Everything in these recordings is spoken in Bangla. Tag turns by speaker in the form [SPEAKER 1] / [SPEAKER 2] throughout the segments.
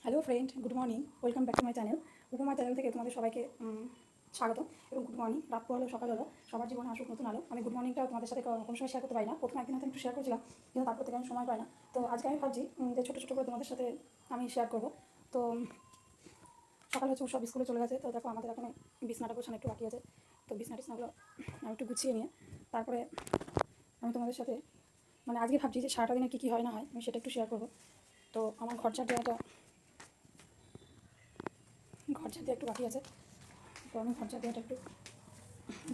[SPEAKER 1] Hello friend, good morning, welcome back to my channel. উপমা চ্যানেল থেকে তোমাদের সবাইকে স্বাগত এবং গুড মর্নিং। রাত হলো সকাল হলো, সবার জীবনে আসুক নতুন আলো। আমি গুড মর্নিংটা তোমাদের সাথে কোনো সময় শেয়ার করতে পারি না। প্রথমে একদিন হয়তো একটু শেয়ার করছিলাম, কিন্তু তারপর থেকে আমি সময় পাই না। তো আজকে আমি ভাবছি যে ছোটো ছোটো করে তোমাদের সাথে আমি শেয়ার করবো। তো সকাল হচ্ছে, সব স্কুলে চলে গেছে। তো দেখো আমাদের এখন বিছনাটা গোছানো একটু বাকি আছে। তো বিছনা টিছনাগুলো আমি একটু গুছিয়ে নিয়ে তারপরে আমি তোমাদের সাথে মানে আজকে ভাবছি যে সারাটা দিনে কী হয় না হয় আমি সেটা একটু শেয়ার করবো। তো আমার ঘর ঝাড় দেওয়াটা একটু বাকি আছে। তো আমি ঘর ঝাড় দেওয়াটা একটু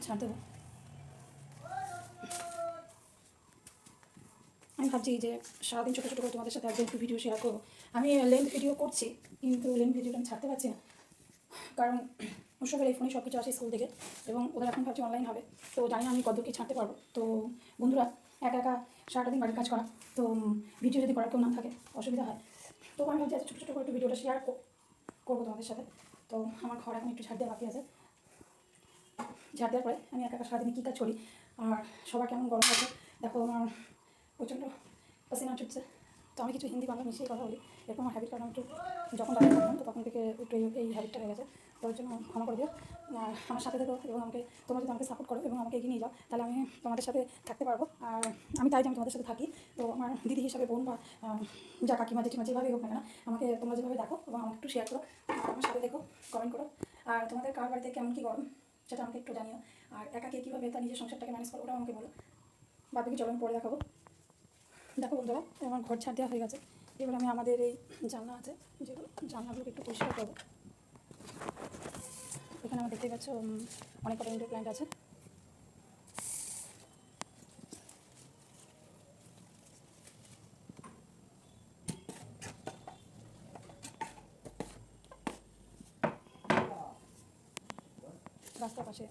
[SPEAKER 1] ঝাড় দেবো। আমি ভাবছি যে সারাদিন ছোটো ছোটো করে তোমাদের সাথে একদম একটু ভিডিও শেয়ার করবো। আমি লেন্থ ভিডিও করছি, কিন্তু লেন্থ ভিডিওটা আমি ছাড়তে পারছি না, কারণ সবের এই ফোনে সব কিছু আসে স্কুল থেকে এবং ওদের এখন ভাবছি অনলাইন হবে। তো জানি না আমি কত কি ছাড়তে পারবো। তো বন্ধুরা, একা একা সারাটা দিন বাড়ির কাজ করা, তো ভিডিও যদি করার কেউ না থাকে অসুবিধা হয়। তো আমি ভাবছি ছোটো ছোটো করে একটু ভিডিওটা শেয়ার করবো তোমাদের সাথে। তো আমার ঘর এখন একটু ঝাড় দেওয়া বাকি আছে। ঝাড় দেওয়ার পরে আমি একা একা সারাদিনে কী কাজ করি আর সবার কেমন গরম আছে দেখো। আমার প্রচণ্ড পাসিনা ছুটছে। তো আমি কিছু হিন্দি বাংলা মিশিয়ে কথা বলি, এরকম আমার হ্যাবিট, কারণ একটু যখন বাইরে থাকতাম তো তখন থেকে একটু এই হ্যাবিটটা হয়ে গেছে। তো ওর জন্য ক্ষমা করে দিও। আর আমার সাথে দেখো এবং তোমরা যদি আমাকে সাপোর্ট করো এবং আমাকে এগিয়ে নিয়ে যাও, তাহলে আমি তোমাদের সাথে থাকতে পারবো। আর আমি চাই যে আমি তোমাদের সাথে থাকি। তো আমার দিদি হিসাবে, বোন বা যা কাকিমা জেঠিমা যেভাবেই হোক না কেন, আমাকে তোমরা যেভাবে দেখো এবং আমাকে একটু শেয়ার করো, আমার সাথে দেখো, কমেন্ট করো। আর তোমাদের কার বাড়িতে কেমন কী গরম সেটা আমাকে একটু জানিও। আর একা কে কীভাবে তার নিজের সংসারটাকে ম্যানেজ করো ওটাও আমাকে বলো। বাদ বাকি চলো আমি পরে দেখাবো। দেখো বন্ধুরা, আমার ঘর ছাড় দেওয়া হয়ে গেছে। এবার আমি আমাদের এই জানলা আছে, যেগুলো জানলাগুলোকে একটু পরিষ্কার করবো। এখানে আমার দেখতেই পাচ্ছ অনেক কটা ইনডোর প্ল্যান্ট আছে। রাস্তার পাশে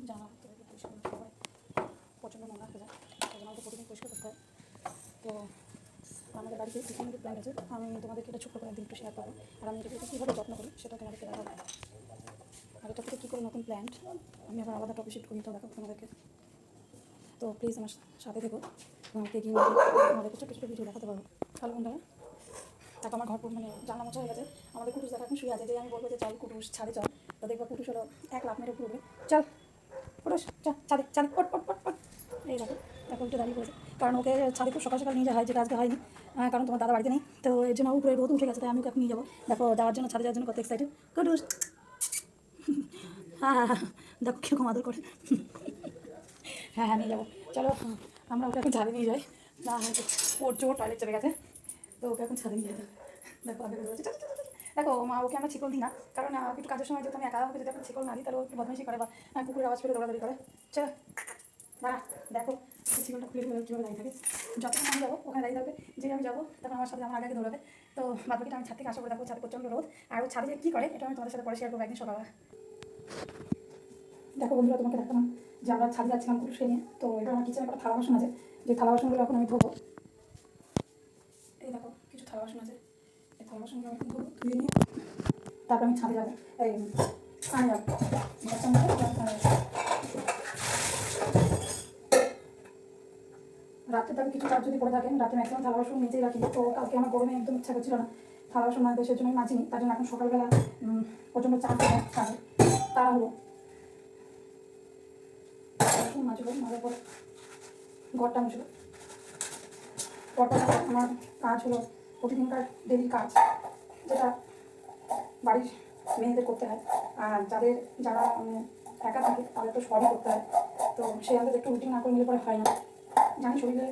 [SPEAKER 1] জানলা পরিষ্কার করতে হয়, প্রচণ্ড নোংরা হয়ে যায়, ওই জন্য আমাকে প্রতিদিন পরিষ্কার করতে হয়। তো আমাদের বাড়িতে কিছু ইনডোর প্ল্যান্ট আছে, আমি তোমাদেরকে এটা ছোট্ট করে একদিন একটু শেয়ার করবো। আর আমি এটাকে কীভাবে যত্ন করি সেটা তোমাদেরকে দেখাবো। আর এটা থেকে কী করে নতুন প্ল্যান্ট আমি আবার আলাদা টপে শিফট করি, তো দেখাবো তোমাদেরকে। তো প্লিজ আমার সাথে থেকো, আমাকে এগিয়ে নিয়ে আমাদেরকে ছোটো ছোটো ভিডিও দেখাতে পারবো। ভালো বন্ধুরা, তারপর আমার ঘর মানে জানলা মোছা হয়ে গেছে। আমাদের কুটুস দেখা এখন শুয়ে আছে, যে আমি বলবো যে চল কুটুস ছাদে চল, তো দেখবো কুটুস হলো এক লাফ মেরে পুরোবে। চল কুটুস, চল ছাদে ছাদে ওট ওট ওট ওট। এই দেখো এখন একটু দাঁড়িয়ে পড়েছে, কারণ ওকে ছাদে খুব সকাল সকাল নিয়ে যাওয়া হয়, যেটা আজকে হয়নি, কারণ তোমার দাদা বাড়িতে নেই। তো এর জন্য উপরে রোদ উঠে গেছে, তাই আমি ওকে নিয়ে যাবো। দেখো যাওয়ার জন্য, ছাদে যাওয়ার জন্য কত এক্সাইটেড কুটুস। হ্যাঁ হ্যাঁ হ্যাঁ, দেখো কীরকম আদর করে। হ্যাঁ হ্যাঁ, নিয়ে যাবো, চলো আমরা ওকে এখন ছাদে নিয়ে যাই। না হয়তো ওর জোর টয়লেট চলে গেছে, তো ওকে এখন ছাদে নিয়ে যেতে। দেখো আগে বলছে দেখো মা, ওকে আমরা ছিকল দিই না, কারণ একটু কাজের সময় যেহেতু আমি একা, ওকে যদি এখন ছিকল না দিই তাহলে ও একটু বদমাইশি করে বা কুকুরের আওয়াজ পেলে দৌড়াদৌড়ি করে। চলো দাঁড়া, দেখো ছিকলটা খুলে কীভাবে দাঁড়িয়ে থাকে। যখন আমি যাবো ওখানে দাঁড়িয়ে থাকবে, যে আমি যাবো তখন আমার সাথে আমার আগে দৌড়াবে। তো বাদবাকিটা আমি ছাদ থেকে আসা করে দেখো, ছাদে প্রচণ্ড রোদ। আর ও ছাদে যে কী করে এটা আমি তোমাদের সাথে পরে শেয়ার করবো একদিন সকালে। দেখো বন্ধুরা, তোমাকে দেখালাম যে আমরা ছাদে যাচ্ছিলাম কুটুসকে নিয়ে। তো এটা আমার কিচেনে একটা থালা বাসন আছে, যে থালা বাসনগুলো এখন আমি ধোবো। এই দেখো কিছু থালা বাসন আছে, এই থালা বাসনগুলো আমি এখন ধোবো, ধুয়ে নিয়ে তারপর আমি ছাদে যাবো। এই কানে যাবো, রাত্রে তাকে কিছু কাজ যদি করে থাকেন, রাতে ম্যাক্সিমাম থালা বাসন নিচেই রাখি। তো কালকে আমার গরমে একদম ইচ্ছা করছিল না থালা বাসন মাজতে, সেই জন্য আমি মাজিনি। তার জন্য এখন সকালবেলা প্রচণ্ড চাপ কাজে তারা হলো মাজবো, মাজার পর ঘরটা মুছবো। পরপর আমার কাজ হলো প্রতিদিনকার ডেলি কাজ, যেটা বাড়ির মেয়েদের করতে হয়। আর যারা একা থাকে তাদের তো সবই করতে হয়। তো সেই আমাদের একটু রুটিন না করে নিলে পরে হয় না। জানি শরীরে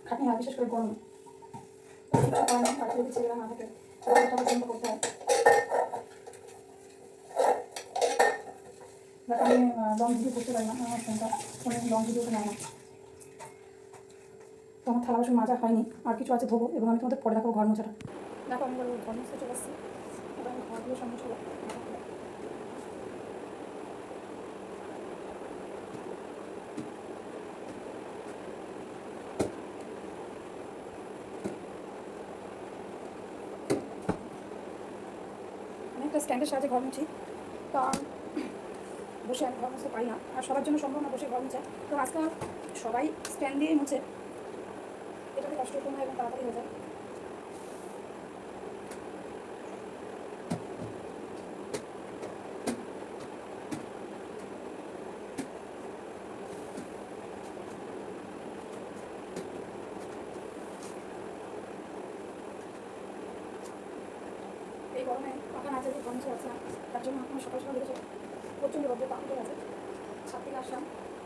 [SPEAKER 1] খাটনি হয়, বিশেষ করে গরমে কিছু হয় না, বাড়িতে যদি ছেলেরা না থাকে ছেলেদেরটা পছন্দ করতে হয়। দেখ আমি লং ভিডিও করতে পারি না, আমার ফোনটা অনেক লং ভিডিওটা নেয় না। তো আমার থালা বাসন মাজা হয়নি, আর কিছু আছে ধোবো এবং আমি তোমাদের পরে দেখাবো ঘর মোছাটা। দেখো আমি ঘর মুছতে চলে আসছি, এবার আমি ঘরগুলো সব মুছবো। আমি একটা স্ট্যান্ডের সাহায্যে ঘর মুছি, কারণ বসে আমি ঘর মুছতে পারি না, আর সবার জন্য সম্ভব না বসে ঘর মুছে। তো আজকাল সবাই স্ট্যান্ড দিয়েই মুছে, এটাতে কষ্ট কম হয় এবং তাড়াতাড়ি হয়ে যায়। গরমে পাখা না চালিয়ে ঘর মুছে যাচ্ছে না, তার জন্য এখন সকাল সকাল দেখেছো প্রচণ্ড রোদ্রে পা উঠে গেছে। ছাদ থেকে আসলাম,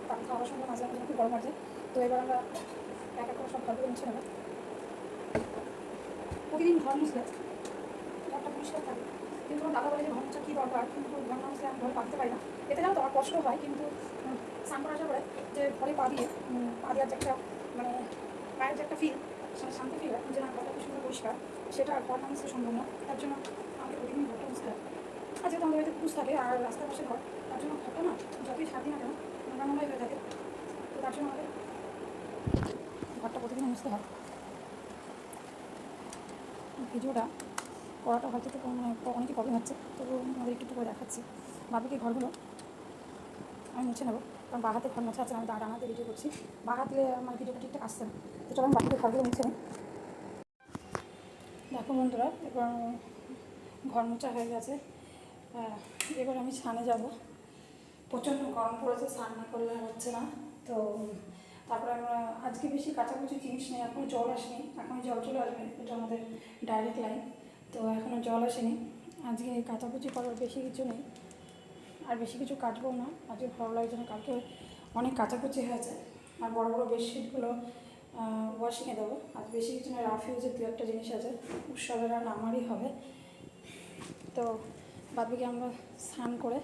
[SPEAKER 1] পাখা খাওয়ার সময় মাঝে মাঝে খুব গরম আছে। তো এবার আমরা এক এক করে সব ঘরগুলো মুছে নেবো। প্রতিদিন ঘর মুছলে ঘরটা পরিষ্কার থাকে, কিন্তু আমার দাদা বলে যে ঘর মোছা কী দরকার, কিন্তু ঘর না মুছলে আমি ঘরে পাকতে পারি না। এতে জানো তো আমার কষ্ট হয়, কিন্তু স্নান করে আসার পরে যে ঘরে পা দেওয়ার যে একটা মানে পায়ের যে একটা ফিল, শান্তি ফিল হয় যে না ঘরটা খুব সুন্দর পরিষ্কার, সেটা ঘর না মুছতে সম্ভব না। তার জন্য আমাকে প্রতিদিন ঘরটা মুছতে হয়। আর যেহেতু আমাদের বাড়িতে পুষ থাকে আর রাস্তার পাশে ঘর, তার জন্য ঘরটা না যতই সাথী না কেন নোংরাই হয়ে থাকে। তো তার জন্য আমাদের ঘরটা প্রতিদিন মুছতে হয়। ভিডিওটা করাটা হয়তো তো মানে অনেকই প্রবলেম হচ্ছে, তবু আমাদের একটু করে দেখাচ্ছি। বাকি ঘরগুলো আমি মুছে নেবো, কারণ বা হাতে ঘর মোছা আছে, আমি ডানাতে ভিডিও করছি, বা হাতে আমার ভিডিওটা ঠিকঠাক আসছে না। তো চলো আমি বাকিতে ঘরগুলো মুছে নিই। দেখো বন্ধুরা, এবার ঘর মোছা হয়ে গেছে। এবার আমি স্নানে যাব। প্রচণ্ড গরম পড়েছে, স্নান না করলে হচ্ছে না। তো তারপরে আমরা আজকে বেশি কাচাকুচি জিনিস নেই, এখনও জল আসেনি, এখনই জল চলে আসবে, এটা আমাদের ডাইরেক্ট লাইন। তো এখনও জল আসেনি, আজকে কাচাকুচি করার বেশি কিছু নেই, আর বেশি কিছু কাটবো না। আজকে ভালো লাগছে না, কালকে অনেক কাচাকুচি হয়েছে, আর বড় বড় বেডশিটগুলো ওয়াশিংয়ে দেবো। আর বেশি কিছু না, রাফ ইউজের দু একটা জিনিস আছে, উৎসবের আর আমারই হবে। তো বাদবাকি আমরা স্নান করে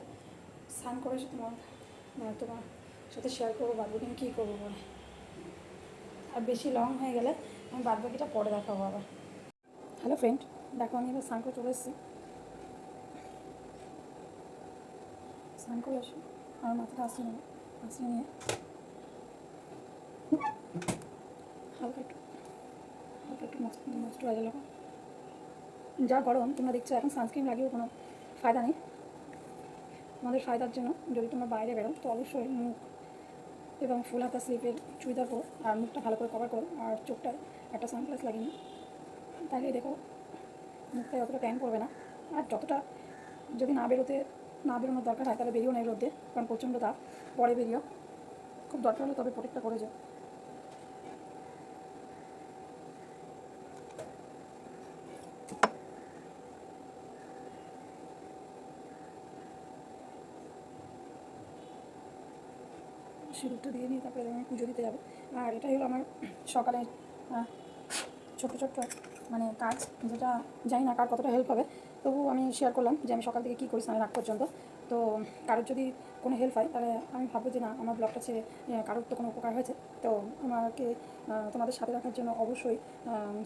[SPEAKER 1] তোমার সাথে শেয়ার করবো বাদবাকি আমি কী করবো বলে। আর বেশি লং হয়ে গেলে আমি বাদবাকিটা পরে দেখাবো আবার। হ্যালো ফ্রেন্ড, দেখো আমি এবার স্নান করে চলে এসেছি। স্নান করে আসি, আমার মাথাটা আসলে নিয়ে হালকা একটু ময়েশ্চারাইজার লাগাও। যা গরম তোমরা দেখছো, এখন সানস্ক্রিন লাগিয়েও কোনো ফায়দা নেই। আমাদের ফায়দার জন্য যদি তোমরা বাইরে বেরো তো অবশ্যই মুখ এবং ফুল হাতা স্লিপের চুড়িদার করো, আর মুখটা ভালো করে কভার করো, আর চোখটায় একটা সানগ্লাস লাগিয়ে নিই, তাহলে দেখো মুখটায় অতটা ট্যান পড়বে না। আর যতটা যদি বেরোনোর দরকার হয় তাহলে বেরিয়েও নেই রোদে, কারণ প্রচণ্ড তাপ, পরে বেরিয়েও খুব দরকার হলে তবে প্রোটেক্টটা করে যাও। সিঁদুরটা দিয়ে নিয়ে তারপরে আমি পুজো দিতে যাবো। আর এটাই হলো আমার সকালে ছোট্ট মানে কাজ, যেটা জানি না কার কতটা হেল্প হবে, তবু আমি শেয়ার করলাম যে আমি সকাল থেকে কী করি স্নানের আগ পর্যন্ত। তো কারোর যদি কোনো হেল্প হয় তাহলে আমি ভাববো যে না, আমার ব্লগটা ছেড়ে কারোর তো কোনো উপকার হয়েছে। তো আমাকে তোমাদের সাথে রাখার জন্য অবশ্যই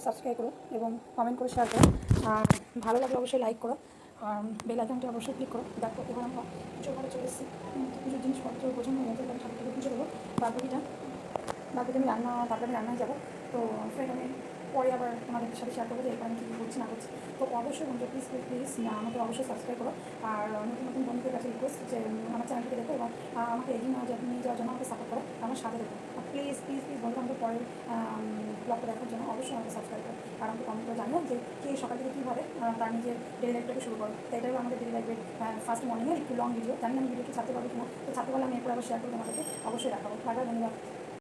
[SPEAKER 1] সাবস্ক্রাইব করো এবং কমেন্ট করে শেয়ার করো, আর ভালো লাগলে অবশ্যই লাইক করো, আর বেল আইকনটা অবশ্যই ক্লিক করো। দেখো এবার আমরা পুজো ঘরে চলে এসেছি, পুজোর জিনিসপত্র বোঝানো হয়ে গেছে, ঠাকুর থেকে পুজো দেবো। বাদবাকি আমি তারপরে আমি রান্নায় যাবো। তো ফ্রেন্ড আমি পরে আবার তোমাদের সাথে শেয়ার করবো যে এরপর আমি কী করছি না করছি। তো অবশ্যই বন্ধু প্লিজ আমাকে অবশ্যই সাবস্ক্রাইব করো, আর নতুন বন্ধুদের কাছে রিকোয়েস্ট যে আমার চ্যানেলটিকে দেখো এবং আমাকে এগিয়ে নিয়ে যাওয়ার জন্য আমাকে সাপোর্ট করো, আমার সাথে দেখো। প্লিজ বন্ধু আমাকে পরের ব্লগটা দেখার জন্য অবশ্যই আমাকে সাবস্ক্রাইব করো, আর আমাকে কমেন্ট করে জানিও যে কে সকাল থেকে কীভাবে তার নিজের ডেলি লাইফটাকে শুরু করো। তো এটাই আমাদের ডেলি লাইফের ফার্স্ট মর্নিংয়ে একটু লং ভিডিও, জানি আমি ভিডিওটি ছাড়তে পারবো কিনা, তো ছাড়তে পারলে আমি এরপর আবার শেয়ার করবো, তোমাদেরকে অবশ্যই দেখাবো। ধন্যবাদ।